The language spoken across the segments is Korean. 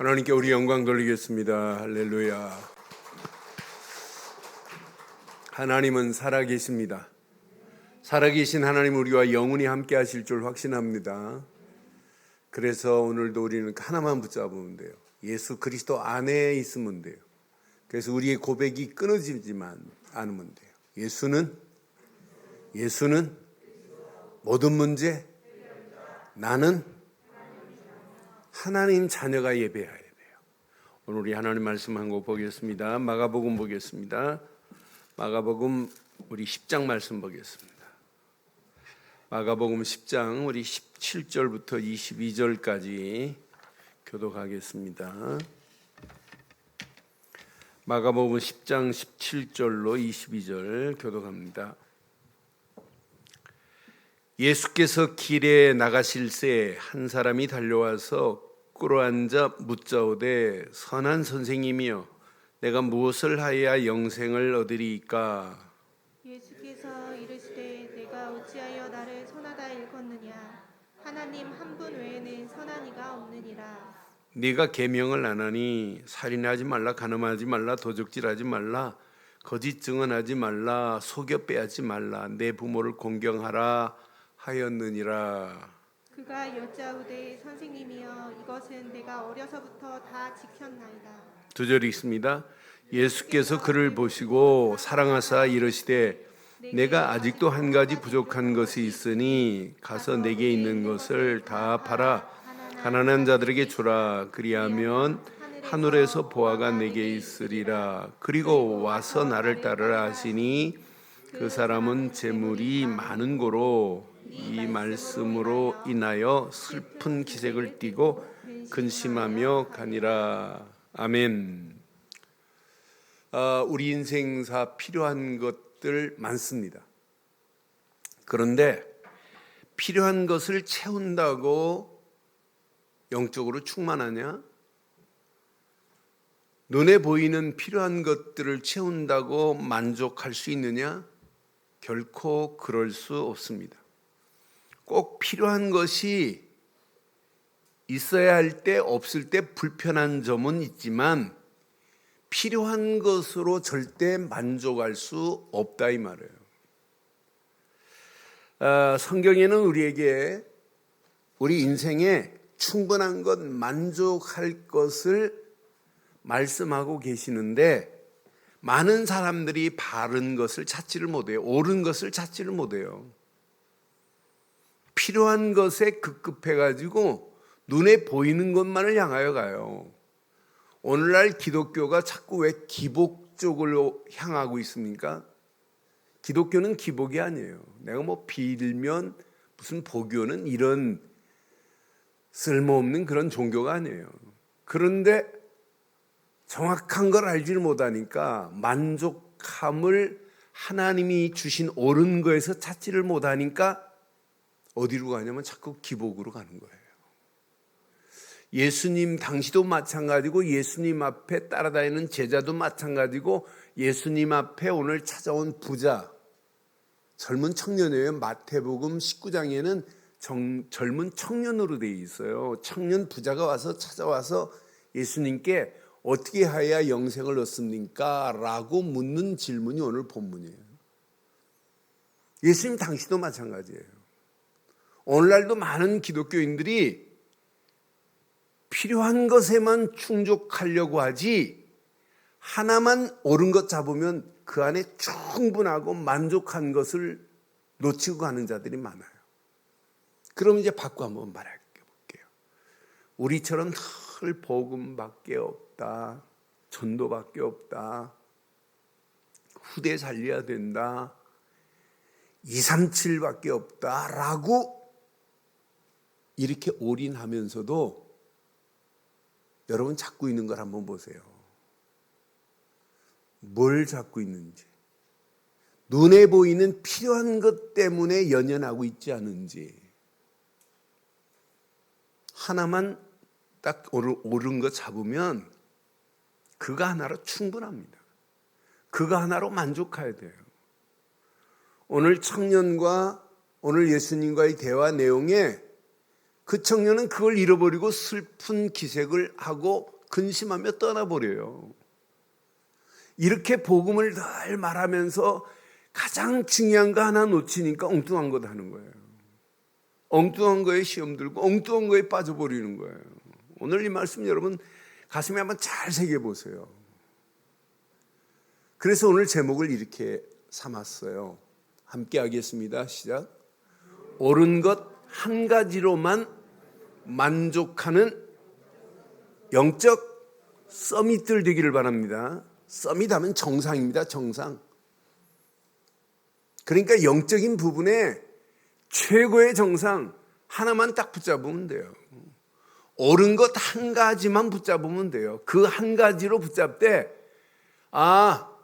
하나님께 우리 영광 돌리겠습니다. 할렐루야. 하나님은 살아계십니다. 살아계신 하나님, 우리와 영원히 함께 하실 줄 확신합니다. 그래서 오늘도 우리는 하나만 붙잡으면 돼요. 예수 그리스도 안에 있으면 돼요. 그래서 우리의 고백이 끊어지지만 않으면 돼요. 예수는 모든 문제, 나는 하나님 자녀가 예배해야 돼요. 오늘 우리 하나님 말씀 한 곡 보겠습니다. 마가복음 보겠습니다. 마가복음 우리 10장 말씀 보겠습니다. 마가복음 10장 우리 17절부터 22절까지 교독하겠습니다. 마가복음 10장 17절로 22절 교독합니다. 예수께서 길에 나가실새 한 사람이 달려와서 꿇어앉아 묻자오되 선한 선생님이여 내가 무엇을 하여야 영생을 얻으리이까? 예수께서 이르시되 내가 어찌하여 나를 선하다 일컫느냐? 하나님 한 분 외에는 선한 이가 없느니라. 네가 계명을 안 하니 살인하지 말라, 간음하지 말라, 도적질하지 말라, 거짓 증언하지 말라, 속여 빼앗지 말라, 내 부모를 공경하라 하였느니라. 그가 여짜오되 선생님이여 이것은 내가 어려서부터 다 지켰나이다. 2절이 있습니다. 예수께서 그를 보시고 사랑하사 이르시되 내가 아직도 한 가지 부족한 것이 있으니 가서 내게 있는 것을 다 팔아 가난한 자들에게 주라. 그리하면 하늘에서 보화가 내게 있으리라. 그리고 와서 나를 따르라 하시니 그 사람은 재물이 많은 고로 이 말씀으로 인하여 슬픈 기색을 띠고 근심하며 가니라. 아멘. 우리 인생사 필요한 것들 많습니다. 그런데 필요한 것을 채운다고 영적으로 충만하냐? 눈에 보이는 필요한 것들을 채운다고 만족할 수 있느냐? 결코 그럴 수 없습니다. 꼭 필요한 것이 있어야 할 때 없을 때 불편한 점은 있지만 필요한 것으로 절대 만족할 수 없다 이 말이에요. 성경에는 우리에게 우리 인생에 충분한 것, 만족할 것을 말씀하고 계시는데 많은 사람들이 바른 것을 찾지를 못해요. 옳은 것을 찾지를 못해요. 필요한 것에 급급해가지고 눈에 보이는 것만을 향하여 가요. 오늘날 기독교가 자꾸 왜 기복 쪽으로 향하고 있습니까? 기독교는 기복이 아니에요. 내가 뭐 빌면 무슨 복교는 이런 쓸모없는 그런 종교가 아니에요. 그런데 정확한 걸 알지를 못하니까 만족함을 하나님이 주신 옳은 거에서 찾지를 못하니까 어디로 가냐면 자꾸 기복으로 가는 거예요. 예수님 당시도 마찬가지고 예수님 앞에 따라다니는 제자도 마찬가지고 예수님 앞에 오늘 찾아온 부자, 젊은 청년이에요. 마태복음 19장에는 젊은 청년으로 되어 있어요. 청년 부자가 와서 찾아와서 예수님께 어떻게 해야 영생을 얻습니까? 라고 묻는 질문이 오늘 본문이에요. 예수님 당시도 마찬가지예요. 오늘날도 많은 기독교인들이 필요한 것에만 충족하려고 하지 하나만 옳은 것 잡으면 그 안에 충분하고 만족한 것을 놓치고 가는 자들이 많아요. 그럼 이제 바꿔 한번 말해볼게요. 우리처럼 늘 복음밖에 없다, 전도밖에 없다, 후대 살려야 된다, 237밖에 없다라고 이렇게 올인하면서도 여러분 잡고 있는 걸 한번 보세요. 뭘 잡고 있는지, 눈에 보이는 필요한 것 때문에 연연하고 있지 않은지, 하나만 딱 옳은 거 잡으면 그거 하나로 충분합니다. 그거 하나로 만족해야 돼요. 오늘 청년과 오늘 예수님과의 대화 내용에 그 청년은 그걸 잃어버리고 슬픈 기색을 하고 근심하며 떠나버려요. 이렇게 복음을 늘 말하면서 가장 중요한 거 하나 놓치니까 엉뚱한 것 하는 거예요. 엉뚱한 거에 시험 들고 엉뚱한 거에 빠져버리는 거예요. 오늘 이 말씀 여러분 가슴에 한번 잘 새겨보세요. 그래서 오늘 제목을 이렇게 삼았어요. 함께 하겠습니다. 시작. 옳은 것 한 가지로만 만족하는 영적 서밋들 되기를 바랍니다. 서밋하면 정상입니다. 정상. 그러니까 영적인 부분에 최고의 정상 하나만 딱 붙잡으면 돼요. 옳은 것 한 가지만 붙잡으면 돼요. 그 한 가지로 붙잡되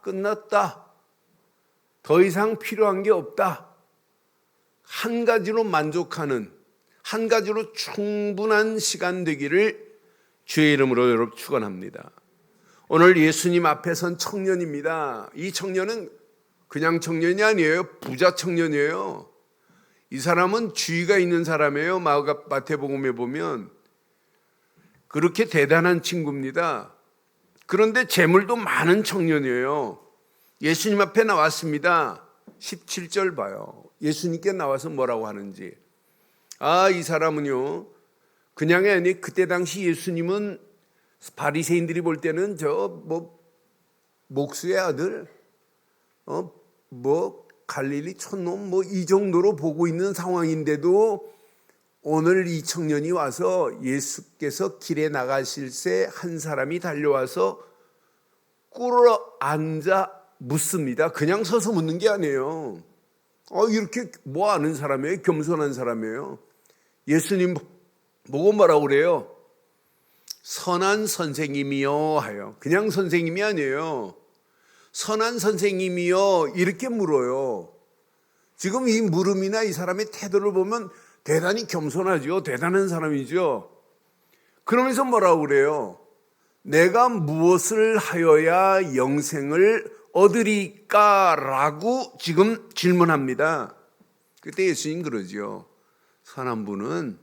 끝났다. 더 이상 필요한 게 없다. 한 가지로 만족하는, 한 가지로 충분한 시간 되기를 주의 이름으로 여러분 축원합니다. 오늘 예수님 앞에 선 청년입니다. 이 청년은 그냥 청년이 아니에요. 부자 청년이에요. 이 사람은 주의가 있는 사람이에요. 마태복음에 보면 그렇게 대단한 친구입니다. 그런데 재물도 많은 청년이에요. 예수님 앞에 나왔습니다. 17절 봐요. 예수님께 나와서 뭐라고 하는지. 이 사람은요, 그냥이 아니 그때 당시 예수님은 바리새인들이 볼 때는 목수의 아들, 갈릴리 촌놈 이 정도로 보고 있는 상황인데도 오늘 이 청년이 와서 예수께서 길에 나가실 새 한 사람이 달려와서 꿇어 앉아 묻습니다. 그냥 서서 묻는 게 아니에요. 이렇게 뭐 아는 사람이에요? 겸손한 사람이에요. 예수님 보고 뭐라고 그래요? 선한 선생님이요 하여. 그냥 선생님이 아니에요. 선한 선생님이요 이렇게 물어요. 지금 이 물음이나 이 사람의 태도를 보면 대단히 겸손하죠. 대단한 사람이죠. 그러면서 뭐라고 그래요? 내가 무엇을 하여야 영생을 얻으리까라고 지금 질문합니다. 그때 예수님 그러죠. 선한 분은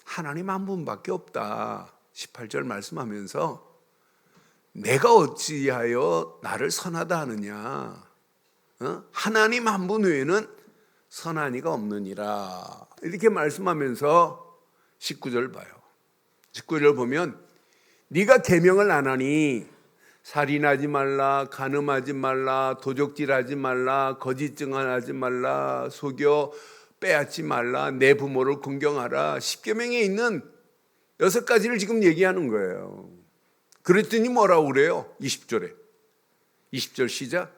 하나님 한 분밖에 없다. 18절 말씀하면서 내가 어찌하여 나를 선하다 하느냐. 하나님 한 분 외에는 선한 이가 없느니라. 이렇게 말씀하면서 19절 봐요. 19절 보면 네가 계명을 안 하니 살인하지 말라, 간음하지 말라, 도적질하지 말라, 거짓 증언하지 말라, 속여 빼앗지 말라, 내 부모를 긍경하라. 10계명에 있는 6가지를 지금 얘기하는 거예요. 그랬더니 뭐라고 그래요? 20절에. 20절 시작.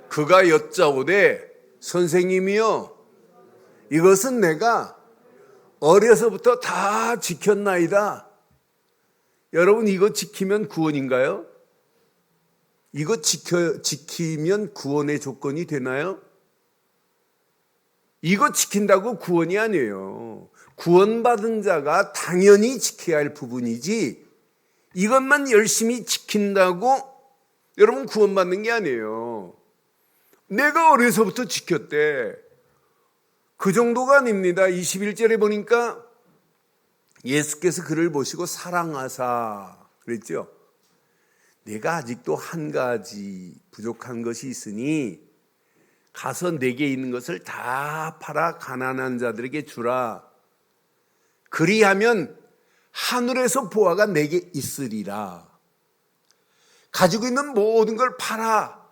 그가 여짜오되 선생님이여 이것은 내가 어려서부터 다 지켰나이다. 여러분 이거 지키면 구원인가요? 이거 지키면 구원의 조건이 되나요? 이거 지킨다고 구원이 아니에요. 구원받은 자가 당연히 지켜야 할 부분이지 이것만 열심히 지킨다고 여러분 구원받는 게 아니에요. 내가 어려서부터 지켰대. 그 정도가 아닙니다. 21절에 보니까 예수께서 그를 보시고 사랑하사 그랬죠. 내가 아직도 한 가지 부족한 것이 있으니 가서 내게 있는 것을 다 팔아 가난한 자들에게 주라. 그리하면 하늘에서 보화가 내게 있으리라. 가지고 있는 모든 걸 팔아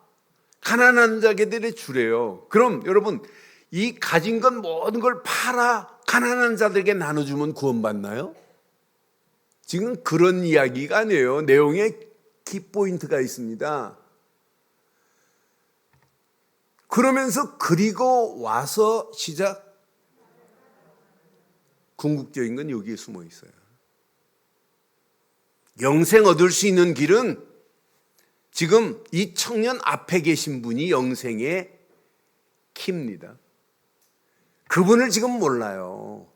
가난한 자들에게 주래요. 그럼 여러분 이 가진 것 모든 걸 팔아 가난한 자들에게 나눠주면 구원받나요? 지금 그런 이야기가 아니에요. 내용에 키포인트가 있습니다. 그러면서 그리고 와서 시작. 궁극적인 건 여기에 숨어 있어요. 영생 얻을 수 있는 길은 지금 이 청년 앞에 계신 분이 영생의 키입니다. 그분을 지금 몰라요.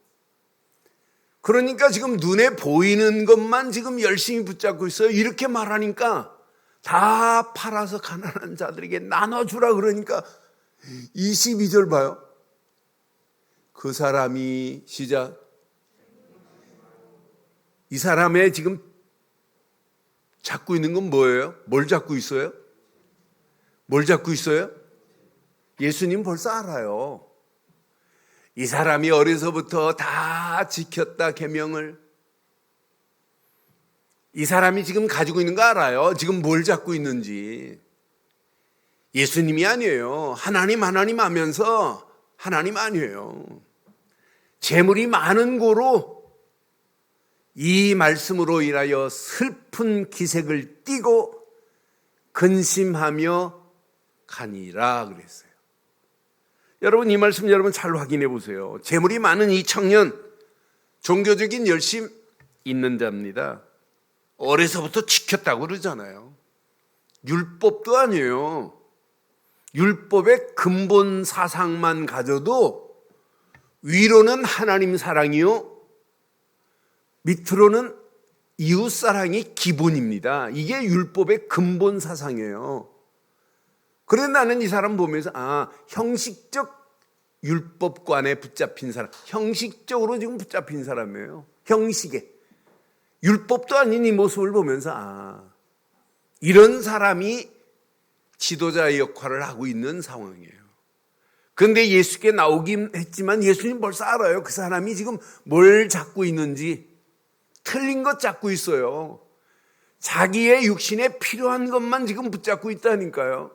그러니까 지금 눈에 보이는 것만 지금 열심히 붙잡고 있어요. 이렇게 말하니까 다 팔아서 가난한 자들에게 나눠주라 그러니까 22절 봐요. 그 사람이 시작 이 사람의 지금 잡고 있는 건 뭐예요? 뭘 잡고 있어요? 뭘 잡고 있어요? 예수님 벌써 알아요. 이 사람이 어려서부터 다 지켰다 계명을. 이 사람이 지금 가지고 있는 거 알아요. 지금 뭘 잡고 있는지. 예수님이 아니에요. 하나님 하면서 하나님 아니에요. 재물이 많은 고로 이 말씀으로 인하여 슬픈 기색을 띠고 근심하며 가니라 그랬어요. 여러분 이 말씀 여러분 잘 확인해 보세요. 재물이 많은 이 청년 종교적인 열심 있는 자입니다. 어려서부터 지켰다고 그러잖아요. 율법도 아니에요. 율법의 근본 사상만 가져도 위로는 하나님 사랑이요 밑으로는 이웃 사랑이 기본입니다. 이게 율법의 근본 사상이에요. 그런데 나는 이 사람 보면서 형식적 율법관에 붙잡힌 사람, 형식적으로 지금 붙잡힌 사람이에요. 형식에. 율법도 아닌 이 모습을 보면서 이런 사람이 지도자의 역할을 하고 있는 상황이에요. 그런데 예수께 나오긴 했지만 예수님 벌써 알아요. 그 사람이 지금 뭘 잡고 있는지. 틀린 것 잡고 있어요. 자기의 육신에 필요한 것만 지금 붙잡고 있다니까요.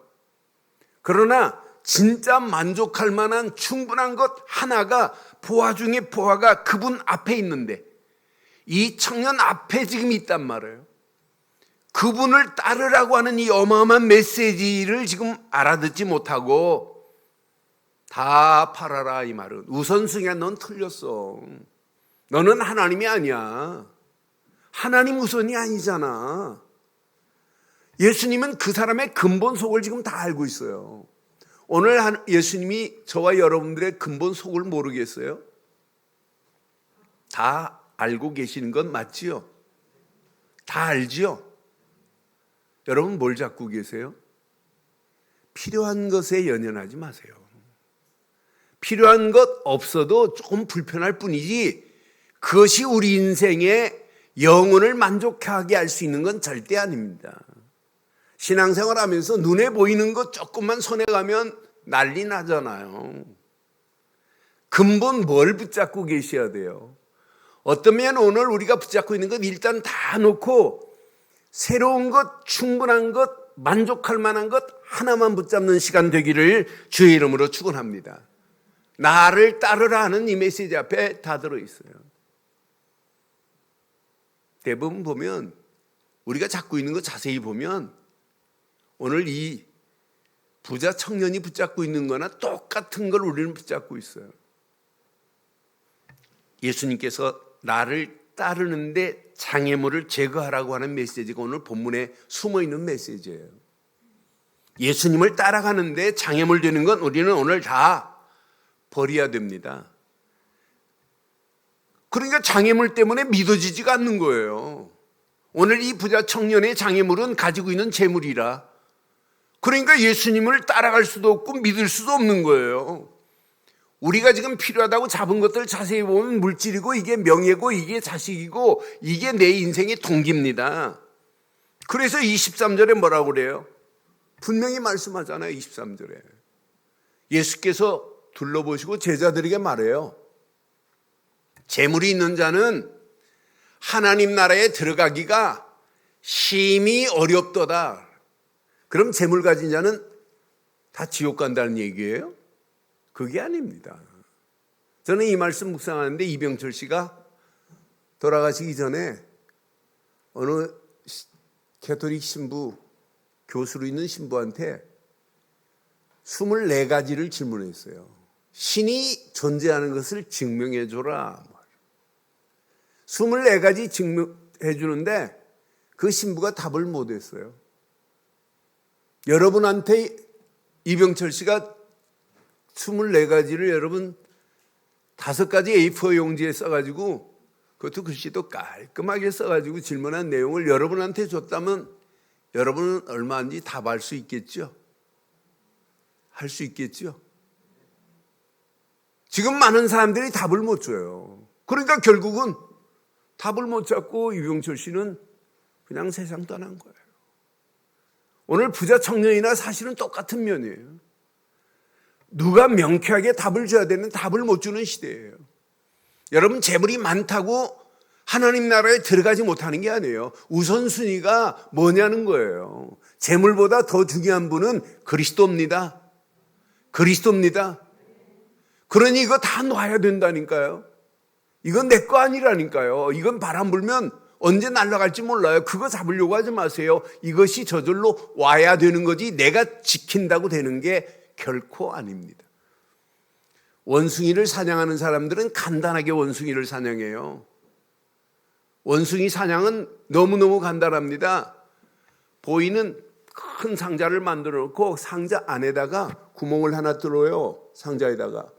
그러나 진짜 만족할 만한 충분한 것 하나가 보화 중에 보화가 그분 앞에 있는데 이 청년 앞에 지금 있단 말이에요. 그분을 따르라고 하는 이 어마어마한 메시지를 지금 알아듣지 못하고 다 팔아라 이 말은 우선순위야. 넌 틀렸어. 너는 하나님이 아니야. 하나님 우선이 아니잖아. 예수님은 그 사람의 근본 속을 지금 다 알고 있어요. 오늘 예수님이 저와 여러분들의 근본 속을 모르겠어요? 다 알고 계시는 건 맞지요? 다 알지요? 여러분 뭘 잡고 계세요? 필요한 것에 연연하지 마세요. 필요한 것 없어도 조금 불편할 뿐이지 그것이 우리 인생의 영혼을 만족하게 할 수 있는 건 절대 아닙니다. 신앙생활 하면서 눈에 보이는 것 조금만 손에 가면 난리 나잖아요. 근본 뭘 붙잡고 계셔야 돼요? 어쩌면 오늘 우리가 붙잡고 있는 것 일단 다 놓고 새로운 것, 충분한 것, 만족할 만한 것 하나만 붙잡는 시간 되기를 주의 이름으로 축원합니다. 나를 따르라 하는 이 메시지 앞에 다 들어있어요. 대부분 보면 우리가 잡고 있는 거 자세히 보면 오늘 이 부자 청년이 붙잡고 있는 거나 똑같은 걸 우리는 붙잡고 있어요. 예수님께서 나를 따르는데 장애물을 제거하라고 하는 메시지가 오늘 본문에 숨어있는 메시지예요. 예수님을 따라가는데 장애물 되는 건 우리는 오늘 다 버려야 됩니다. 그러니까 장애물 때문에 믿어지지가 않는 거예요. 오늘 이 부자 청년의 장애물은 가지고 있는 재물이라. 그러니까 예수님을 따라갈 수도 없고 믿을 수도 없는 거예요. 우리가 지금 필요하다고 잡은 것들 자세히 보면 물질이고 이게 명예고 이게 자식이고 이게 내 인생의 동기입니다. 그래서 23절에 뭐라고 그래요? 분명히 말씀하잖아요. 23절에 예수께서 둘러보시고 제자들에게 말해요. 재물이 있는 자는 하나님 나라에 들어가기가 심히 어렵도다. 그럼 재물 가진 자는 다 지옥 간다는 얘기예요? 그게 아닙니다. 저는 이 말씀 묵상하는데 이병철 씨가 돌아가시기 전에 어느 캐토릭 신부, 교수로 있는 신부한테 24가지를 질문했어요. 신이 존재하는 것을 증명해 줘라. 24가지 증명해 주는데 그 신부가 답을 못 했어요. 여러분한테 이병철 씨가 24가지를 여러분 5가지 A4 용지에 써가지고 그것도 글씨도 깔끔하게 써가지고 질문한 내용을 여러분한테 줬다면 여러분은 얼마인지 답할 수 있겠죠? 할 수 있겠죠? 지금 많은 사람들이 답을 못 줘요. 그러니까 결국은 답을 못 찾고 유병철 씨는 그냥 세상 떠난 거예요. 오늘 부자 청년이나 사실은 똑같은 면이에요. 누가 명쾌하게 답을 줘야 되는 답을 못 주는 시대예요. 여러분, 재물이 많다고 하나님 나라에 들어가지 못하는 게 아니에요. 우선순위가 뭐냐는 거예요. 재물보다 더 중요한 분은 그리스도입니다. 그리스도입니다. 그러니 이거 다 놔야 된다니까요. 이건 내 거 아니라니까요. 이건 바람 불면 언제 날아갈지 몰라요. 그거 잡으려고 하지 마세요. 이것이 저절로 와야 되는 거지 내가 지킨다고 되는 게 결코 아닙니다. 원숭이를 사냥하는 사람들은 간단하게 원숭이를 사냥해요. 원숭이 사냥은 너무너무 간단합니다. 보이는 큰 상자를 만들어 놓고 상자 안에다가 구멍을 하나 뚫어요. 상자에다가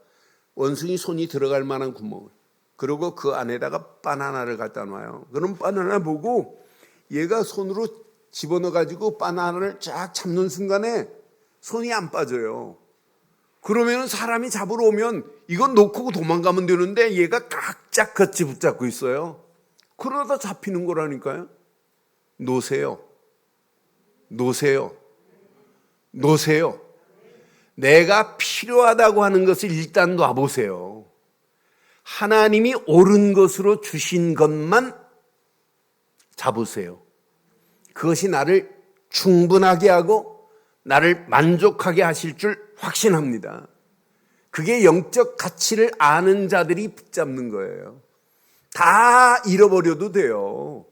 원숭이 손이 들어갈 만한 구멍을. 그리고 그 안에다가 바나나를 갖다 놔요. 그럼 바나나 보고 얘가 손으로 집어넣어 가지고 바나나를 쫙 잡는 순간에 손이 안 빠져요. 그러면 사람이 잡으러 오면 이건 놓고 도망가면 되는데 얘가 깍짝같이 붙잡고 있어요. 그러다 잡히는 거라니까요. 놓으세요. 놓으세요. 놓으세요. 내가 필요하다고 하는 것을 일단 놔보세요. 하나님이 옳은 것으로 주신 것만 잡으세요. 그것이 나를 충분하게 하고 나를 만족하게 하실 줄 확신합니다. 그게 영적 가치를 아는 자들이 붙잡는 거예요. 다 잃어버려도 돼요.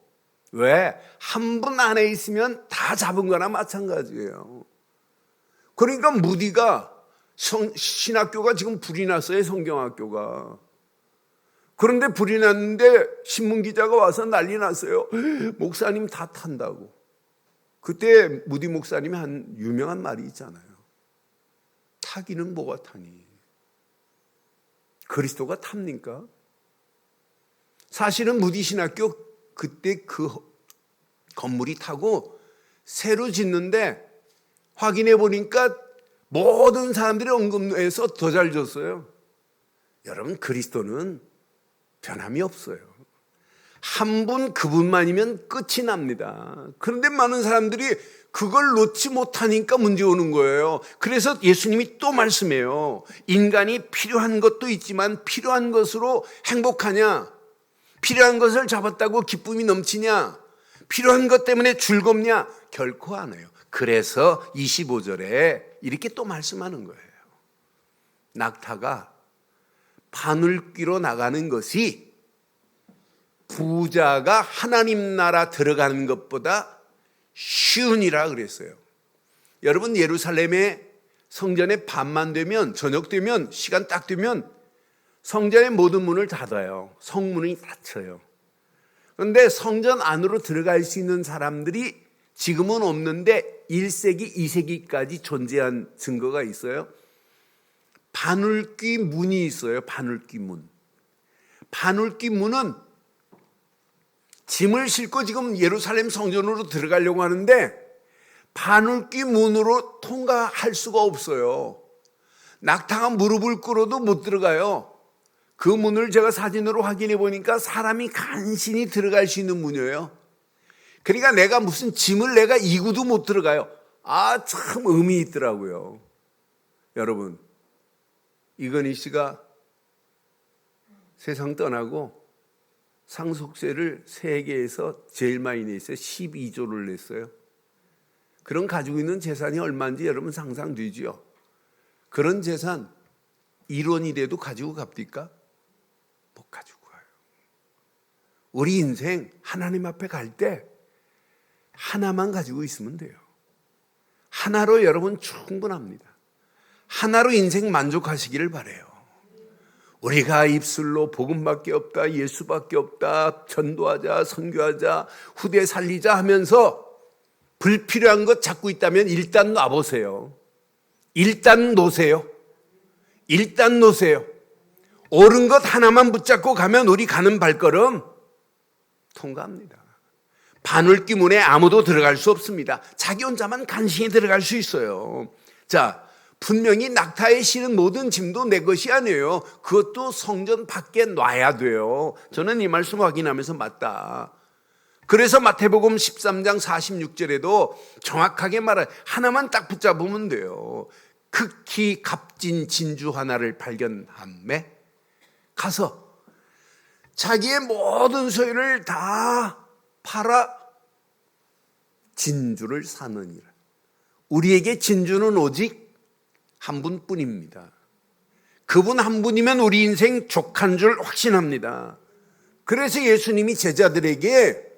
왜? 한 분 안에 있으면 다 잡은 거나 마찬가지예요. 그러니까 무디가 신학교가 지금 불이 났어요. 성경학교가. 그런데 불이 났는데 신문기자가 와서 난리 났어요. 목사님 다 탄다고. 그때 무디 목사님이 한 유명한 말이 있잖아요. 타기는 뭐가 타니? 그리스도가 탑니까? 사실은 무디 신학교 그때 그 건물이 타고 새로 짓는데 확인해 보니까 모든 사람들이 언급해서 더 잘 줬어요. 여러분, 그리스도는 변함이 없어요. 한 분 그분만이면 끝이 납니다. 그런데 많은 사람들이 그걸 놓지 못하니까 문제 오는 거예요. 그래서 예수님이 또 말씀해요. 인간이 필요한 것도 있지만 필요한 것으로 행복하냐? 필요한 것을 잡았다고 기쁨이 넘치냐? 필요한 것 때문에 즐겁냐? 결코 안 해요. 그래서 25절에 이렇게 또 말씀하는 거예요. 낙타가 바늘귀로 나가는 것이 부자가 하나님 나라 들어가는 것보다 쉬우니라 그랬어요. 여러분, 예루살렘의 성전에 밤만 되면, 저녁 되면, 시간 딱 되면 성전의 모든 문을 닫아요. 성문이 닫혀요. 그런데 성전 안으로 들어갈 수 있는 사람들이 지금은 없는데 1세기, 2세기까지 존재한 증거가 있어요. 바늘귀 문이 있어요. 바늘귀 문. 바늘귀 문은 짐을 싣고 지금 예루살렘 성전으로 들어가려고 하는데 바늘귀 문으로 통과할 수가 없어요. 낙타가 무릎을 꿇어도 못 들어가요. 그 문을 제가 사진으로 확인해 보니까 사람이 간신히 들어갈 수 있는 문이에요. 그러니까 내가 무슨 짐을 내가 이구도 못 들어가요. 아, 참 의미 있더라고요. 여러분, 이건희 씨가 세상 떠나고 상속세를 세계에서 제일 많이 냈어요. 12조를 냈어요. 그런 가지고 있는 재산이 얼마인지 여러분 상상되지요? 그런 재산 1원이 돼도 가지고 갑니까? 못 가지고 가요. 우리 인생 하나님 앞에 갈 때 하나만 가지고 있으면 돼요. 하나로 여러분 충분합니다. 하나로 인생 만족하시기를 바라요. 우리가 입술로 복음밖에 없다, 예수밖에 없다, 전도하자, 선교하자, 후대 살리자 하면서 불필요한 것 찾고 있다면 일단 놔보세요. 일단 놓으세요. 일단 놓으세요. 옳은 것 하나만 붙잡고 가면 우리 가는 발걸음 통과합니다. 바늘귀 문에 아무도 들어갈 수 없습니다. 자기 혼자만 간신히 들어갈 수 있어요. 자, 분명히 낙타에 실은 모든 짐도 내 것이 아니에요. 그것도 성전 밖에 놔야 돼요. 저는 이 말씀 확인하면서 맞다. 그래서 마태복음 13장 46절에도 정확하게 말해 하나만 딱 붙잡으면 돼요. 극히 값진 진주 하나를 발견함에 가서 자기의 모든 소유를 다 팔아 진주를 사느니라. 우리에게 진주는 오직 한 분뿐입니다. 그분 한 분이면 우리 인생 족한 줄 확신합니다. 그래서 예수님이 제자들에게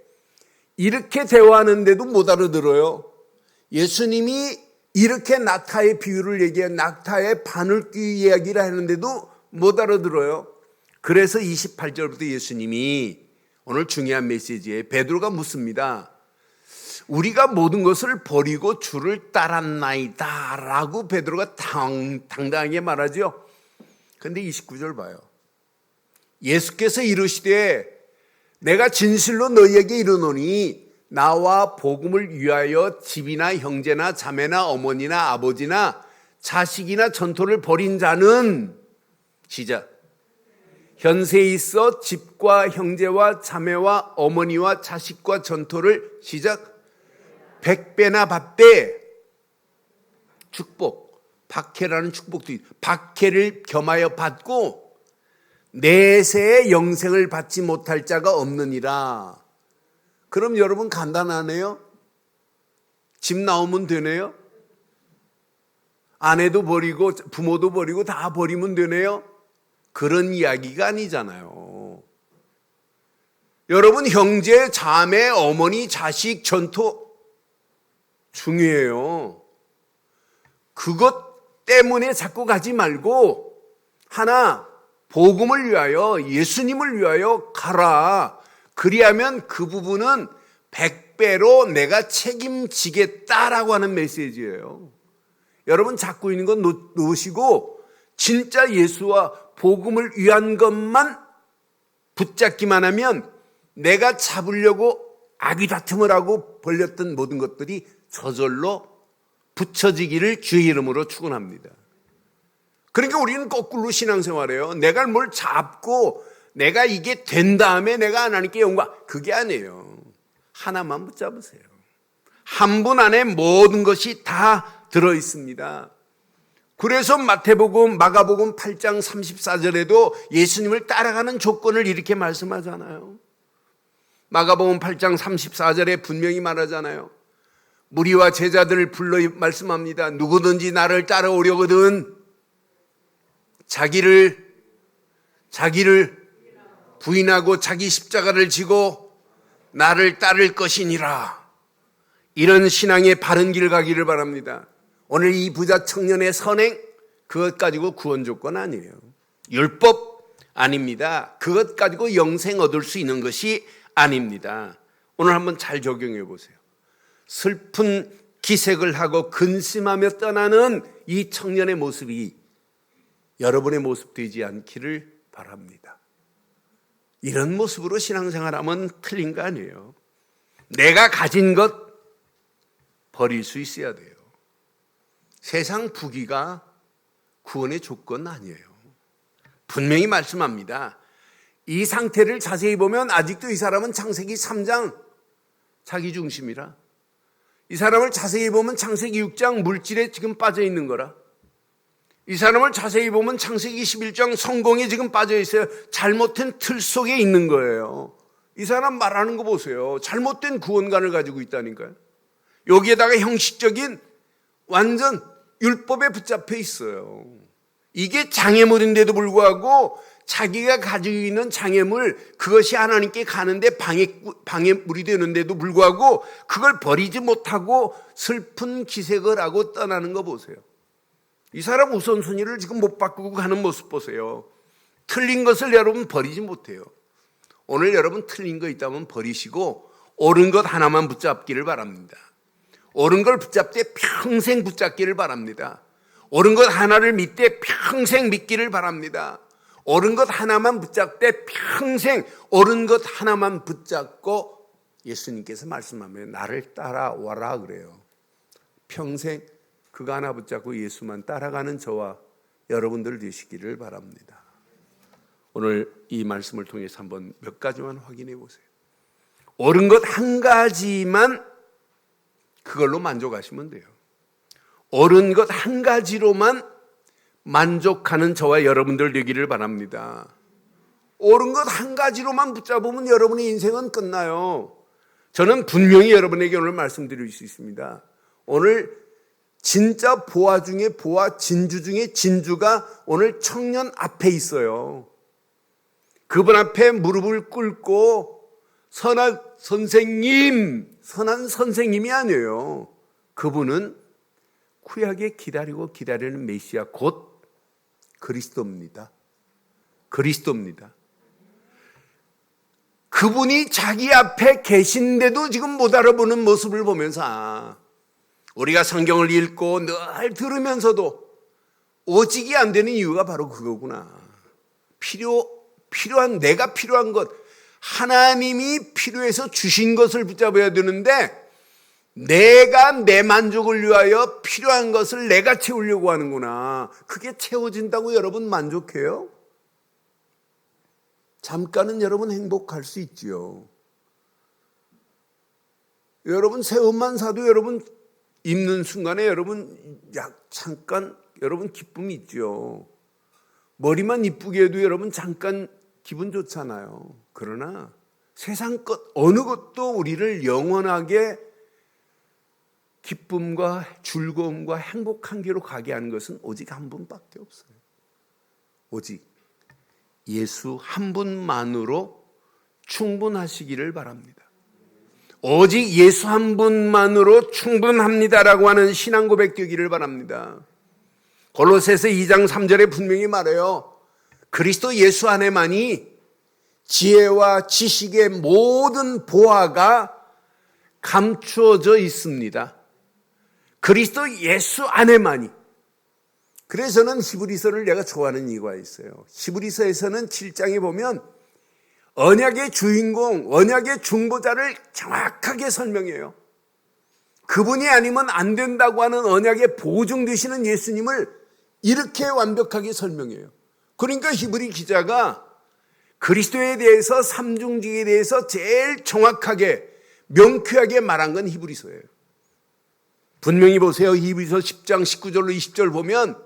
이렇게 대화하는데도 못 알아들어요. 예수님이 이렇게 낙타의 비유를 얘기해 낙타의 바늘귀 이야기를 하는데도 못 알아들어요. 그래서 28절부터 예수님이 오늘 중요한 메시지에 베드로가 묻습니다. 우리가 모든 것을 버리고 주를 따랐나이다 라고 베드로가 당당하게 말하죠. 그런데 29절 봐요. 예수께서 이르시되 내가 진실로 너희에게 이르노니 나와 복음을 위하여 집이나 형제나 자매나 어머니나 아버지나 자식이나 전토를 벌인 자는 시작 현세에 있어 집과 형제와 자매와 어머니와 자식과 전토를 시작 100배나 받되 축복 박해라는 축복도 박해를 겸하여 받고 내세의 영생을 받지 못할 자가 없느니라. 그럼 여러분 간단하네요. 집 나오면 되네요. 아내도 버리고 부모도 버리고 다 버리면 되네요. 그런 이야기가 아니잖아요. 여러분 형제, 자매, 어머니, 자식, 전토 중요해요. 그것 때문에 자꾸 가지 말고 하나 복음을 위하여 예수님을 위하여 가라. 그리하면 그 부분은 100배로 내가 책임지겠다라고 하는 메시지예요. 여러분 잡고 있는 건 놓으시고 진짜 예수와 복음을 위한 것만 붙잡기만 하면 내가 잡으려고 악의 다툼을 하고 벌렸던 모든 것들이 저절로 붙여지기를 주의 이름으로 축원합니다. 그러니까 우리는 거꾸로 신앙생활해요. 내가 뭘 잡고 내가 이게 된 다음에 내가 하나님께 영광, 그게 아니에요. 하나만 붙잡으세요. 한 분 안에 모든 것이 다 들어있습니다. 그래서 마태복음, 마가복음 8장 34절에도 예수님을 따라가는 조건을 이렇게 말씀하잖아요. 마가복음 8장 34절에 분명히 말하잖아요. 무리와 제자들을 불러 말씀합니다. 누구든지 나를 따라오려거든 자기를 부인하고 자기 십자가를 지고 나를 따를 것이니라. 이런 신앙의 바른 길 가기를 바랍니다. 오늘 이 부자 청년의 선행, 그것 가지고 구원 조건 아니에요. 율법 아닙니다. 그것 가지고 영생 얻을 수 있는 것이 아닙니다. 오늘 한번 잘 적용해 보세요. 슬픈 기색을 하고 근심하며 떠나는 이 청년의 모습이 여러분의 모습 되지 않기를 바랍니다. 이런 모습으로 신앙생활하면 틀린 거 아니에요. 내가 가진 것 버릴 수 있어야 돼요. 세상 부귀가 구원의 조건 아니에요. 분명히 말씀합니다. 이 상태를 자세히 보면 아직도 이 사람은 창세기 3장 자기 중심이라, 이 사람을 자세히 보면 창세기 6장 물질에 지금 빠져 있는 거라, 이 사람을 자세히 보면 창세기 11장 성공에 지금 빠져 있어요. 잘못된 틀 속에 있는 거예요. 이 사람 말하는 거 보세요. 잘못된 구원관을 가지고 있다니까요. 여기에다가 형식적인 완전 율법에 붙잡혀 있어요. 이게 장애물인데도 불구하고 자기가 가지고 있는 장애물, 그것이 하나님께 가는데 방해물이 되는데도 불구하고 그걸 버리지 못하고 슬픈 기색을 하고 떠나는 거 보세요. 이 사람 우선순위를 지금 못 바꾸고 가는 모습 보세요. 틀린 것을 여러분 버리지 못해요. 오늘 여러분 틀린 거 있다면 버리시고 옳은 것 하나만 붙잡기를 바랍니다. 옳은 걸 붙잡되 평생 붙잡기를 바랍니다. 옳은 것 하나를 믿되 평생 믿기를 바랍니다. 옳은 것 하나만 붙잡되 평생 옳은 것 하나만 붙잡고 예수님께서 말씀하면 나를 따라와라 그래요. 평생 그거 하나 붙잡고 예수만 따라가는 저와 여러분들 되시기를 바랍니다. 오늘 이 말씀을 통해서 한번 몇 가지만 확인해 보세요. 옳은 것 한 가지만 그걸로 만족하시면 돼요. 옳은 것 한 가지로만 만족하는 저와 여러분들 되기를 바랍니다. 옳은 것 한 가지로만 붙잡으면 여러분의 인생은 끝나요. 저는 분명히 여러분에게 오늘 말씀드릴 수 있습니다. 오늘 진짜 보아 중에 보아, 진주 중에 진주가 오늘 청년 앞에 있어요. 그분 앞에 무릎을 꿇고 선한 선생님이 아니에요. 그분은 구약에 기다리고 기다리는 메시아 곧 그리스도입니다. 그분이 자기 앞에 계신데도 지금 못 알아보는 모습을 보면서 우리가 성경을 읽고 늘 들으면서도 오직이 안 되는 이유가 바로 그거구나. 내가 필요한 것, 하나님이 필요해서 주신 것을 붙잡아야 되는데 내가 내 만족을 위하여 필요한 것을 내가 채우려고 하는구나. 그게 채워진다고 여러분 만족해요? 잠깐은 여러분 행복할 수 있지요. 여러분 새 옷만 사도 여러분 입는 순간에 여러분 잠깐 여러분 기쁨이 있죠. 머리만 이쁘게 해도 여러분 잠깐 기분 좋잖아요. 그러나 세상 것 어느 것도 우리를 영원하게 기쁨과 즐거움과 행복한 길로 가게 하는 것은 오직 한 분밖에 없어요. 오직 예수 한 분만으로 충분하시기를 바랍니다. 오직 예수 한 분만으로 충분합니다라고 하는 신앙 고백 되기를 바랍니다. 골로새서 2장 3절에 분명히 말해요. 그리스도 예수 안에만이 지혜와 지식의 모든 보화가 감추어져 있습니다. 그리스도 예수 안에만이. 그래서는 히브리서를 내가 좋아하는 이유가 있어요. 히브리서에서는 7장에 보면 언약의 주인공, 언약의 중보자를 정확하게 설명해요. 그분이 아니면 안 된다고 하는 언약의 보증 되시는 예수님을 이렇게 완벽하게 설명해요. 그러니까 히브리 기자가 그리스도에 대해서 삼중직에 대해서 제일 정확하게 명쾌하게 말한 건 히브리서예요. 분명히 보세요. 히브리서 10장 19절로 20절 보면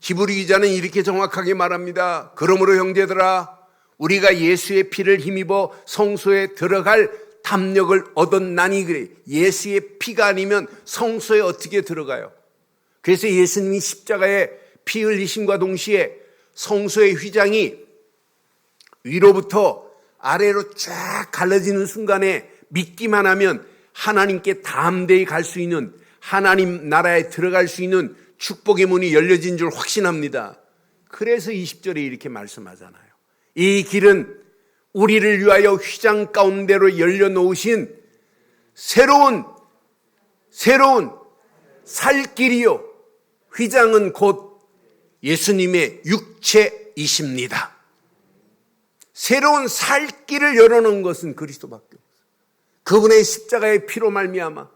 히브리 기자는 이렇게 정확하게 말합니다. 그러므로 형제들아 우리가 예수의 피를 힘입어 성소에 들어갈 담력을 얻었나니 그래. 예수의 피가 아니면 성소에 어떻게 들어가요? 그래서 예수님이 십자가에 피 흘리심과 동시에 성소의 휘장이 위로부터 아래로 쫙 갈라지는 순간에 믿기만 하면 하나님께 담대히 갈 수 있는 하나님 나라에 들어갈 수 있는 축복의 문이 열려진 줄 확신합니다. 그래서 20절에 이렇게 말씀하잖아요. 이 길은 우리를 위하여 휘장 가운데로 열려놓으신 새로운 살 길이요. 휘장은 곧 예수님의 육체이십니다. 새로운 살 길을 열어놓은 것은 그리스도밖에 없어요. 그분의 십자가의 피로 말미암아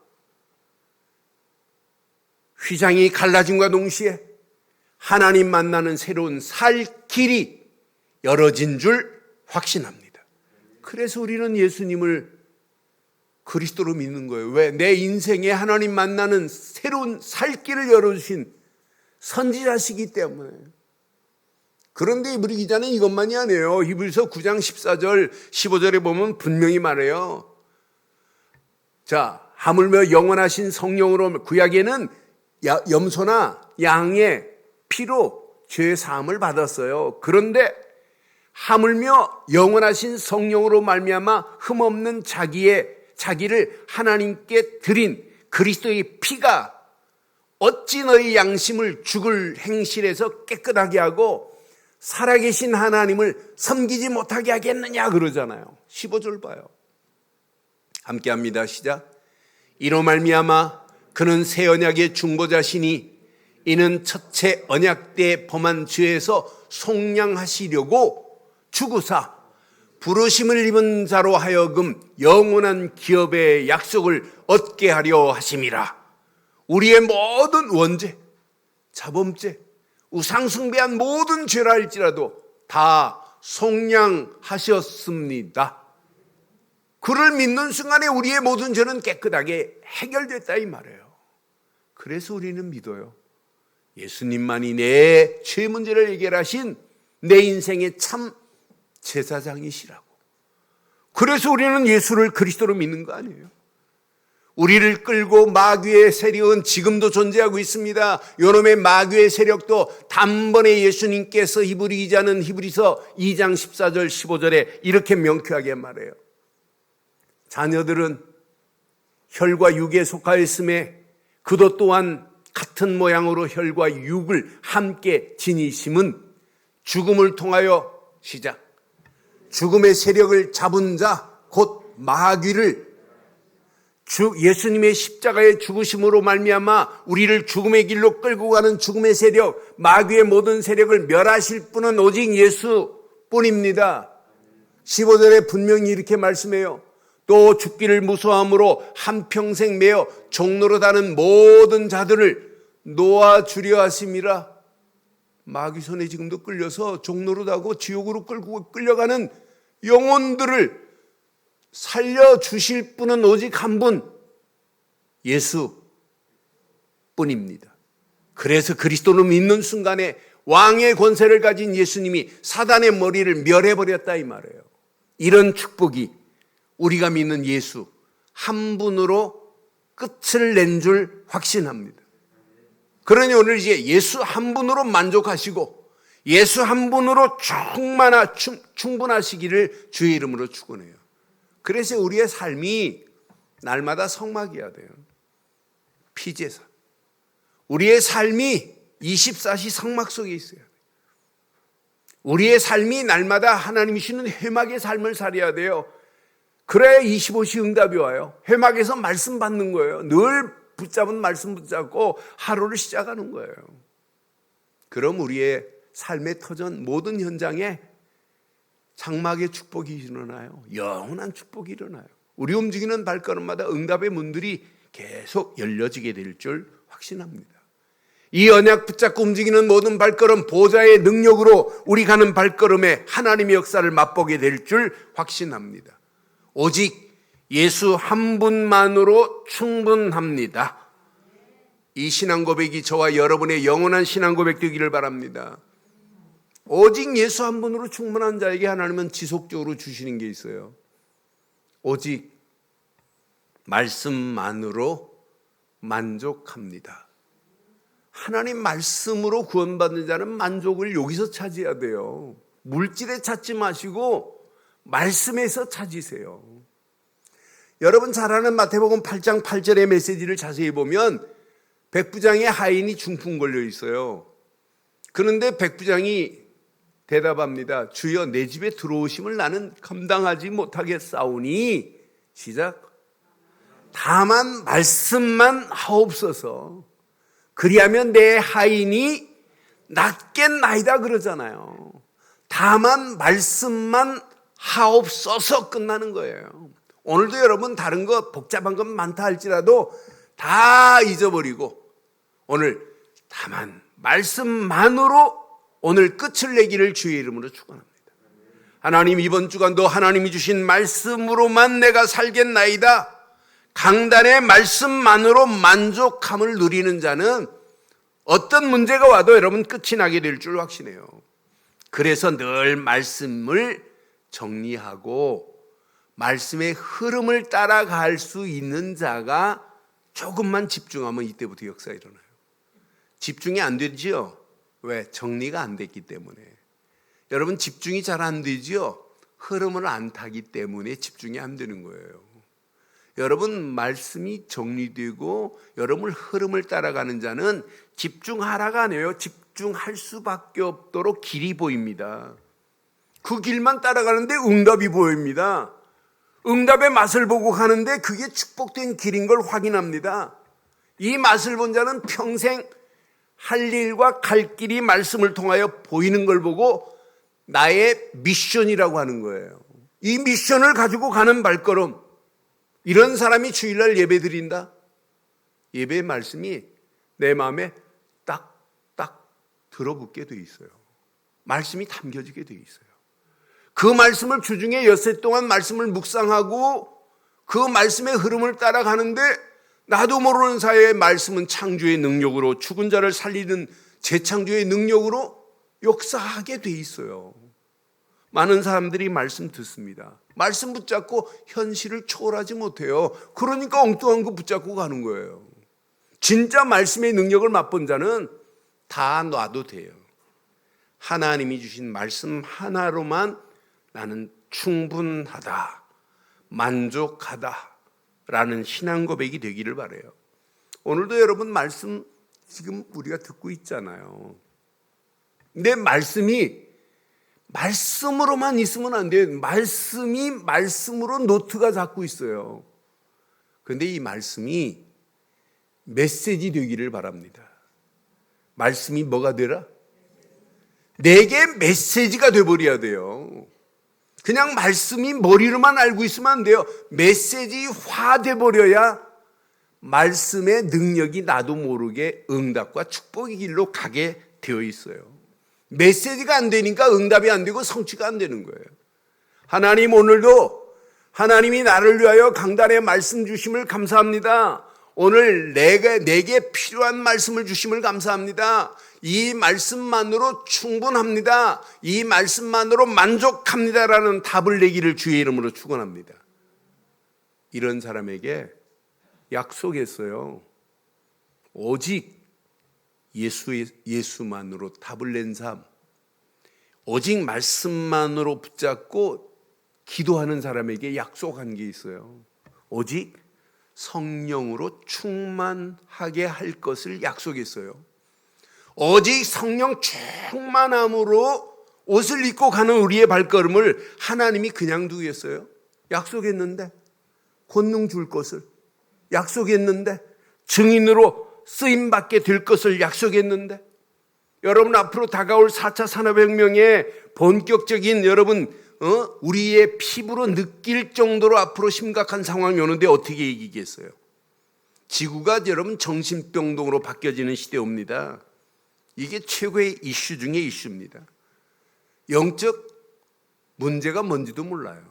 휘장이 갈라짐과 동시에 하나님 만나는 새로운 살 길이 열어진 줄 확신합니다. 그래서 우리는 예수님을 그리스도로 믿는 거예요. 왜? 내 인생에 하나님 만나는 새로운 살 길을 열어주신 선지자시기 때문에. 그런데 히브리 기자는 이것만이 아니에요. 히브리서 9장 14절 15절에 보면 분명히 말해요. 자, 하물며 영원하신 성령으로 구약에는 염소나 양의 피로 죄 사함을 받았어요. 그런데 하물며 영원하신 성령으로 말미암아 흠없는 자기를 하나님께 드린 그리스도의 피가 어찌 너희 양심을 죽을 행실에서 깨끗하게 하고 살아계신 하나님을 섬기지 못하게 하겠느냐 그러잖아요. 15절 봐요. 함께합니다. 시작. 이로 말미암아 그는 새 언약의 중보자시니 이는 첫째 언약 때 범한 죄에서 속량하시려고 주구사 부르심을 입은 자로 하여금 영원한 기업의 약속을 얻게 하려 하심이라. 우리의 모든 원죄, 자범죄, 우상숭배한 모든 죄라 할지라도 다 속량하셨습니다. 그를 믿는 순간에 우리의 모든 죄는 깨끗하게 해결됐다 이 말이에요. 그래서 우리는 믿어요. 예수님만이 내 죄 문제를 해결하신 내 인생의 참 제사장이시라고. 그래서 우리는 예수를 그리스도로 믿는 거 아니에요. 우리를 끌고 마귀의 세력은 지금도 존재하고 있습니다. 요놈의 마귀의 세력도 단번에 예수님께서 히브리 기자는 히브리서 2장 14절 15절에 이렇게 명쾌하게 말해요. 자녀들은 혈과 육에 속하였음에 그도 또한 같은 모양으로 혈과 육을 함께 지니심은 죽음을 통하여 시작. 죽음의 세력을 잡은 자 곧 마귀를 예수님의 십자가의 죽으심으로 말미암아 우리를 죽음의 길로 끌고 가는 죽음의 세력, 마귀의 모든 세력을 멸하실 분은 오직 예수뿐입니다. 15절에 분명히 이렇게 말씀해요. 또 죽기를 무서워함으로 한평생 매어 종노릇하는 모든 자들을 놓아주려 하심이라. 마귀 손에 지금도 끌려서 종노릇하고 지옥으로 끌려가는 영혼들을 살려주실 분은 오직 한 분, 예수뿐입니다. 그래서 그리스도를 믿는 순간에 왕의 권세를 가진 예수님이 사단의 머리를 멸해버렸다 이 말이에요. 이런 축복이 우리가 믿는 예수 한 분으로 끝을 낸 줄 확신합니다. 그러니 오늘 이제 예수 한 분으로 만족하시고 예수 한 분으로 충분하시기를 주의 이름으로 축원해요. 그래서 우리의 삶이 날마다 성막이어야 돼요. 피제사. 우리의 삶이 24시 성막 속에 있어야 돼요. 우리의 삶이 날마다 하나님이 주시는 회막의 삶을 살아야 돼요. 그래야 25시 응답이 와요. 회막에서 말씀 받는 거예요. 늘 붙잡은 말씀 붙잡고 하루를 시작하는 거예요. 그럼 우리의 삶의 터전 모든 현장에 장막의 축복이 일어나요. 영원한 축복이 일어나요. 우리 움직이는 발걸음마다 응답의 문들이 계속 열려지게 될 줄 확신합니다. 이 언약 붙잡고 움직이는 모든 발걸음 보좌의 능력으로 우리 가는 발걸음에 하나님의 역사를 맛보게 될 줄 확신합니다. 오직 예수 한 분만으로 충분합니다. 이 신앙 고백이 저와 여러분의 영원한 신앙 고백 되기를 바랍니다. 오직 예수 한 분으로 충분한 자에게 하나님은 지속적으로 주시는 게 있어요. 오직 말씀만으로 만족합니다. 하나님 말씀으로 구원받는 자는 만족을 여기서 찾아야 돼요. 물질에 찾지 마시고 말씀에서 찾으세요. 여러분 잘 아는 마태복음 8장 8절의 메시지를 자세히 보면 백부장의 하인이 중풍 걸려 있어요. 그런데 백부장이 대답합니다. 주여 내 집에 들어오심을 나는 감당하지 못하겠사오니 시작. 다만 말씀만 하옵소서. 그리하면 내 하인이 낫겠나이다 그러잖아요. 다만 말씀만 하옵소서 끝나는 거예요. 오늘도 여러분 다른 거 복잡한 건 많다 할지라도 다 잊어버리고 오늘 다만 말씀만으로 오늘 끝을 내기를 주의 이름으로 축원합니다. 하나님 이번 주간도 하나님이 주신 말씀으로만 내가 살겠나이다. 강단의 말씀만으로 만족함을 누리는 자는 어떤 문제가 와도 여러분 끝이 나게 될 줄 확신해요. 그래서 늘 말씀을 정리하고 말씀의 흐름을 따라갈 수 있는 자가 조금만 집중하면 이때부터 역사가 일어나요. 집중이 안 되지요? 왜? 정리가 안 됐기 때문에. 여러분 집중이 잘 안 되지요? 흐름을 안 타기 때문에 집중이 안 되는 거예요. 여러분 말씀이 정리되고 여러분 흐름을 따라가는 자는 집중하라가 아니에요. 집중할 수밖에 없도록 길이 보입니다. 그 길만 따라가는데 응답이 보입니다. 응답의 맛을 보고 가는데 그게 축복된 길인 걸 확인합니다. 이 맛을 본 자는 평생 할 일과 갈 길이 말씀을 통하여 보이는 걸 보고 나의 미션이라고 하는 거예요. 이 미션을 가지고 가는 발걸음. 이런 사람이 주일날 예배 드린다? 예배의 말씀이 내 마음에 딱딱 들어붙게 돼 있어요. 말씀이 담겨지게 돼 있어요. 그 말씀을 주중에 엿새 동안 말씀을 묵상하고 그 말씀의 흐름을 따라가는데 나도 모르는 사이에 말씀은 창조의 능력으로, 죽은 자를 살리는 재창조의 능력으로 역사하게 돼 있어요. 많은 사람들이 말씀 듣습니다. 말씀 붙잡고 현실을 초월하지 못해요. 그러니까 엉뚱한 거 붙잡고 가는 거예요. 진짜 말씀의 능력을 맛본 자는 다 놔도 돼요. 하나님이 주신 말씀 하나로만 나는 충분하다, 만족하다 라는 신앙 고백이 되기를 바라요. 오늘도 여러분 말씀 지금 우리가 듣고 있잖아요. 내 말씀이 말씀으로만 있으면 안 돼요. 말씀이 말씀으로 노트가 잡고 있어요. 그런데 이 말씀이 메시지 되기를 바랍니다. 말씀이 뭐가 되라? 내게 메시지가 돼버려야 돼요. 그냥 말씀이 머리로만 알고 있으면 안 돼요. 메시지화 돼버려야 말씀의 능력이 나도 모르게 응답과 축복의 길로 가게 되어 있어요. 메시지가 안 되니까 응답이 안 되고 성취가 안 되는 거예요. 하나님, 오늘도 하나님이 나를 위하여 강단에 말씀 주심을 감사합니다. 오늘 내게 필요한 말씀을 주심을 감사합니다. 이 말씀만으로 충분합니다. 이 말씀만으로 만족합니다라는 답을 내기를 주의 이름으로 축원합니다. 이런 사람에게 약속했어요. 오직 예수만으로 답을 낸 삶, 오직 말씀만으로 붙잡고 기도하는 사람에게 약속한 게 있어요. 오직 성령으로 충만하게 할 것을 약속했어요. 오직 성령 충만함으로 옷을 입고 가는 우리의 발걸음을 하나님이 그냥 두겠어요? 약속했는데, 권능 줄 것을 약속했는데, 증인으로 쓰임받게 될 것을 약속했는데, 여러분 앞으로 다가올 4차 산업혁명의 본격적인 우리의 피부로 느낄 정도로 앞으로 심각한 상황이 오는데 어떻게 이기겠어요? 지구가 여러분 정신병동으로 바뀌어지는 시대 옵니다. 이게 최고의 이슈 중의 이슈입니다. 영적 문제가 뭔지도 몰라요.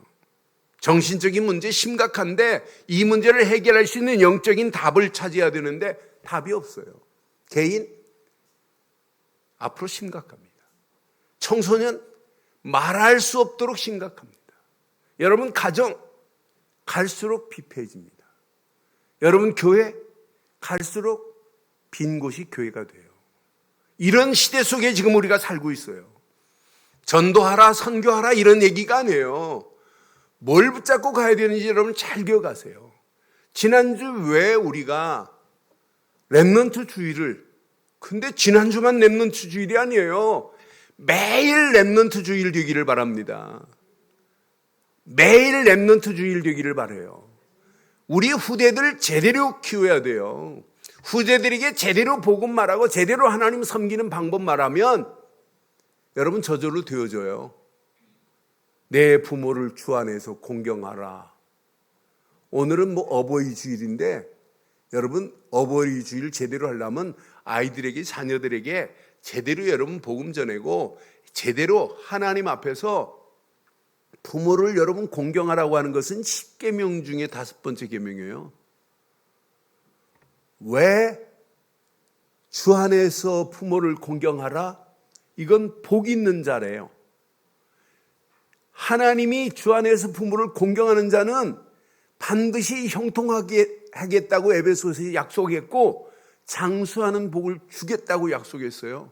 정신적인 문제 심각한데 이 문제를 해결할 수 있는 영적인 답을 찾아야 되는데 답이 없어요. 개인 앞으로 심각합니다. 청소년 말할 수 없도록 심각합니다. 여러분 가정 갈수록 피폐해집니다. 여러분 교회 갈수록 빈 곳이 교회가 돼요. 이런 시대 속에 지금 우리가 살고 있어요. 전도하라, 선교하라 이런 얘기가 아니에요. 뭘 붙잡고 가야 되는지 여러분 잘 기억하세요. 지난주 왜 우리가 렘넌트 주일을, 근데 지난주만 렘넌트 주일이 아니에요. 매일 렘넌트 주일 되기를 바랍니다. 매일 렘넌트 주일 되기를 바라요. 우리 후대들 제대로 키워야 돼요. 후대들에게 제대로 복음 말하고 제대로 하나님 섬기는 방법 말하면 여러분 저절로 되어져요. 내 부모를 주 안에서 공경하라. 오늘은 어버이 주일인데 여러분 어버이 주일 제대로 하려면 아이들에게, 자녀들에게 제대로 여러분 복음 전하고 제대로 하나님 앞에서 부모를 여러분 공경하라고 하는 것은 10계명 중에 5번째 계명이에요. 왜 주 안에서 부모를 공경하라? 이건 복 있는 자래요. 하나님이 주 안에서 부모를 공경하는 자는 반드시 형통하게 하겠다고 에베소서에 약속했고 장수하는 복을 주겠다고 약속했어요.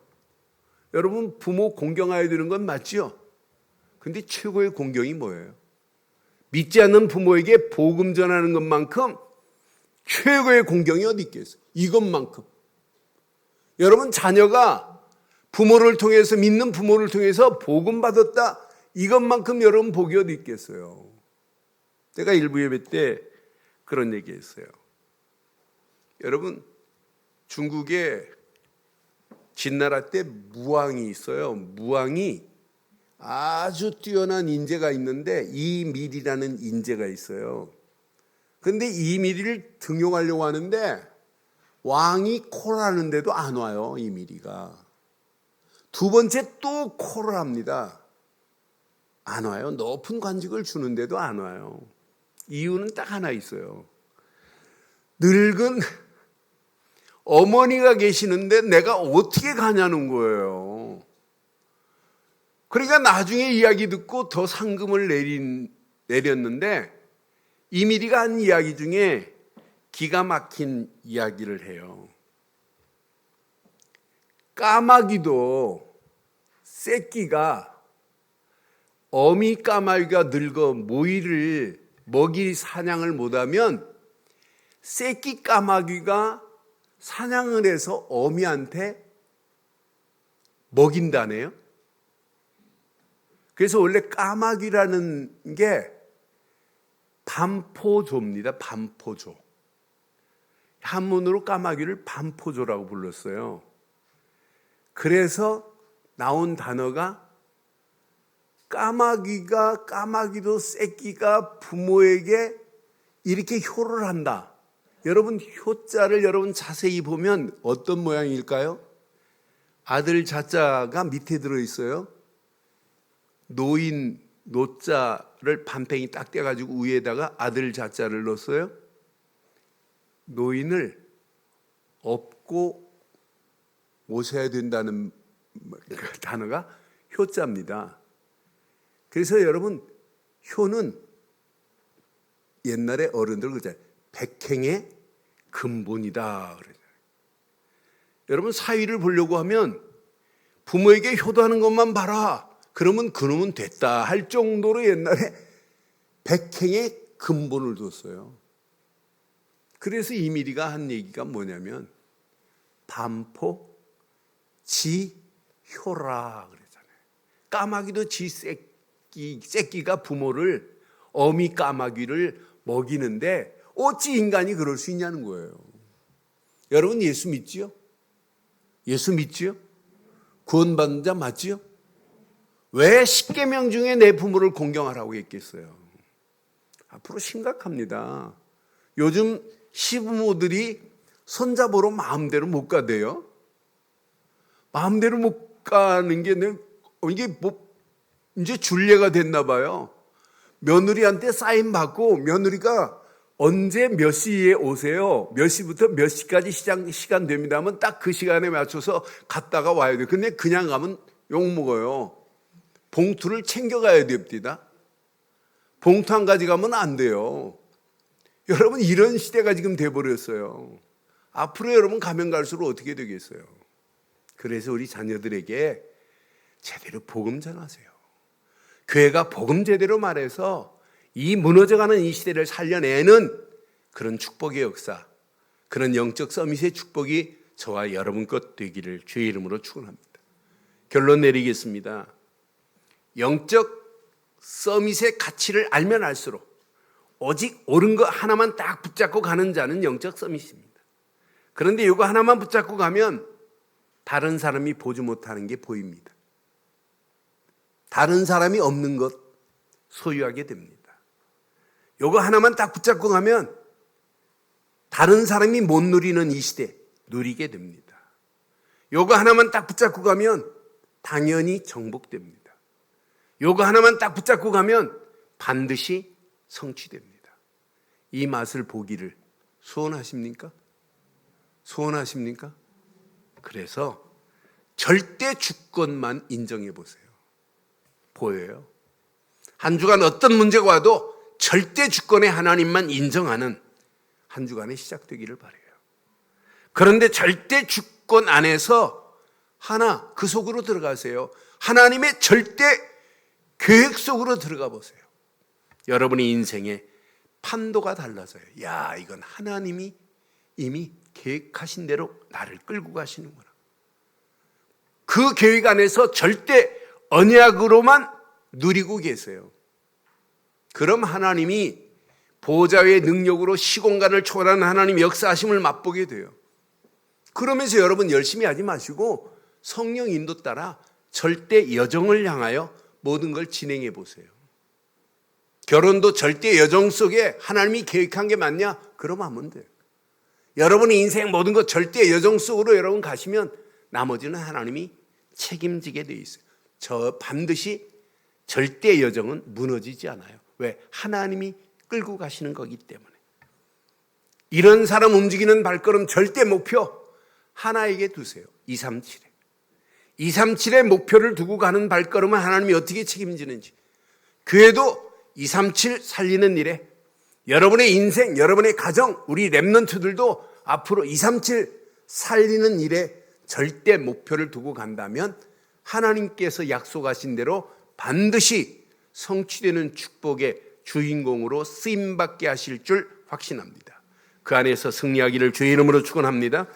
여러분 부모 공경해야 되는 건 맞죠? 근데 최고의 공경이 뭐예요? 믿지 않는 부모에게 복음 전하는 것만큼 최고의 공경이 어디 있겠어요? 이것만큼. 여러분 자녀가 부모를 통해서, 믿는 부모를 통해서 복음 받았다, 이것만큼 여러분 복이 어디 있겠어요? 제가 일부 예배 때 그런 얘기했어요. 여러분 중국에 진나라 때 무왕이 있어요. 무왕이 아주 뛰어난 인재가 있는데 이밀이라는 인재가 있어요. 그런데 이밀을 등용하려고 하는데 왕이 콜 하는데도 안 와요, 이미리가. 두 번째 또 콜을 합니다. 안 와요. 높은 관직을 주는데도 안 와요. 이유는 딱 하나 있어요. 늙은 어머니가 계시는데 내가 어떻게 가냐는 거예요. 그러니까 나중에 이야기 듣고 더 상금을 내렸는데 이미리가 한 이야기 중에 기가 막힌 이야기를 해요. 까마귀도 새끼가 어미 까마귀가 늙어 모이를 먹이 사냥을 못하면 새끼 까마귀가 사냥을 해서 어미한테 먹인다네요. 그래서 원래 까마귀라는 게 반포조입니다. 반포조. 한문으로 까마귀를 반포조라고 불렀어요. 그래서 나온 단어가 까마귀도 새끼가 부모에게 이렇게 효를 한다. 여러분 효자를 여러분 자세히 보면 어떤 모양일까요? 아들 자자가 밑에 들어있어요. 노인 노자를 반팽이 딱 떼가지고 위에다가 아들 자자를 넣었어요. 노인을 업고 모셔야 된다는 단어가 효자입니다. 그래서 여러분 효는 옛날에 어른들 그러잖아요. 백행의 근본이다. 여러분 사위를 보려고 하면 부모에게 효도하는 것만 봐라. 그러면 그놈은 됐다 할 정도로 옛날에 백행의 근본을 뒀어요. 그래서 이미리가 한 얘기가 뭐냐면 반포 지효라 그랬잖아요. 까마귀도 지 새끼가 부모를 어미 까마귀를 먹이는데 어찌 인간이 그럴 수 있냐는 거예요. 여러분 예수 믿지요? 예수 믿지요? 구원받은 자 맞지요? 왜 10계명 중에 내 부모를 공경하라고 했겠어요? 앞으로 심각합니다. 요즘 시부모들이 손자보러 마음대로 못 가대요. 마음대로 못 가는 게 이게 뭐 이제 준례가 됐나 봐요. 며느리한테 사인 받고 며느리가 언제 몇 시에 오세요? 몇 시부터 몇 시까지 시간 됩니다 하면 딱 그 시간에 맞춰서 갔다가 와야 돼요. 근데 그냥 가면 욕먹어요. 봉투를 챙겨가야 됩니다. 봉투 한 가지 가면 안 돼요. 여러분 이런 시대가 지금 돼버렸어요. 앞으로 여러분 가면 갈수록 어떻게 되겠어요? 그래서 우리 자녀들에게 제대로 복음 전하세요. 교회가 복음 제대로 말해서 이 무너져가는 이 시대를 살려내는 그런 축복의 역사, 그런 영적 서밋의 축복이 저와 여러분 것 되기를 주의 이름으로 축원합니다. 결론 내리겠습니다. 영적 서밋의 가치를 알면 알수록 오직 옳은 거 하나만 딱 붙잡고 가는 자는 영적 서밋입니다. 그런데 이거 하나만 붙잡고 가면 다른 사람이 보지 못하는 게 보입니다. 다른 사람이 없는 것 소유하게 됩니다. 이거 하나만 딱 붙잡고 가면 다른 사람이 못 누리는 이 시대 누리게 됩니다. 이거 하나만 딱 붙잡고 가면 당연히 정복됩니다. 이거 하나만 딱 붙잡고 가면 반드시 성취됩니다. 이 맛을 보기를 소원하십니까? 소원하십니까? 그래서 절대 주권만 인정해 보세요. 보여요. 한 주간 어떤 문제가 와도 절대 주권의 하나님만 인정하는 한 주간이 시작되기를 바라요. 그런데 절대 주권 안에서 하나 그 속으로 들어가세요. 하나님의 절대 계획 속으로 들어가 보세요. 여러분의 인생의 판도가 달라져요. 야, 이건 하나님이 이미 계획하신 대로 나를 끌고 가시는구나. 그 계획 안에서 절대 언약으로만 누리고 계세요. 그럼 하나님이 보좌의 능력으로 시공간을 초월하는 하나님의 역사하심을 맛보게 돼요. 그러면서 여러분 열심히 하지 마시고 성령 인도 따라 절대 여정을 향하여 모든 걸 진행해 보세요. 결혼도 절대 여정 속에 하나님이 계획한 게 맞냐? 그럼 하면 돼요. 여러분의 인생 모든 것 절대 여정 속으로 여러분 가시면 나머지는 하나님이 책임지게 돼 있어요. 저 반드시 절대 여정은 무너지지 않아요. 왜? 하나님이 끌고 가시는 거기 때문에. 이런 사람 움직이는 발걸음 절대 목표 하나에게 두세요. 237에. 237의 목표를 두고 가는 발걸음은 하나님이 어떻게 책임지는지. 교회도 237 살리는 일에 여러분의 인생, 여러분의 가정, 우리 랩런트들도 앞으로 237 살리는 일에 절대 목표를 두고 간다면 하나님께서 약속하신 대로 반드시 성취되는 축복의 주인공으로 쓰임받게 하실 줄 확신합니다. 그 안에서 승리하기를 주의 이름으로 축원합니다.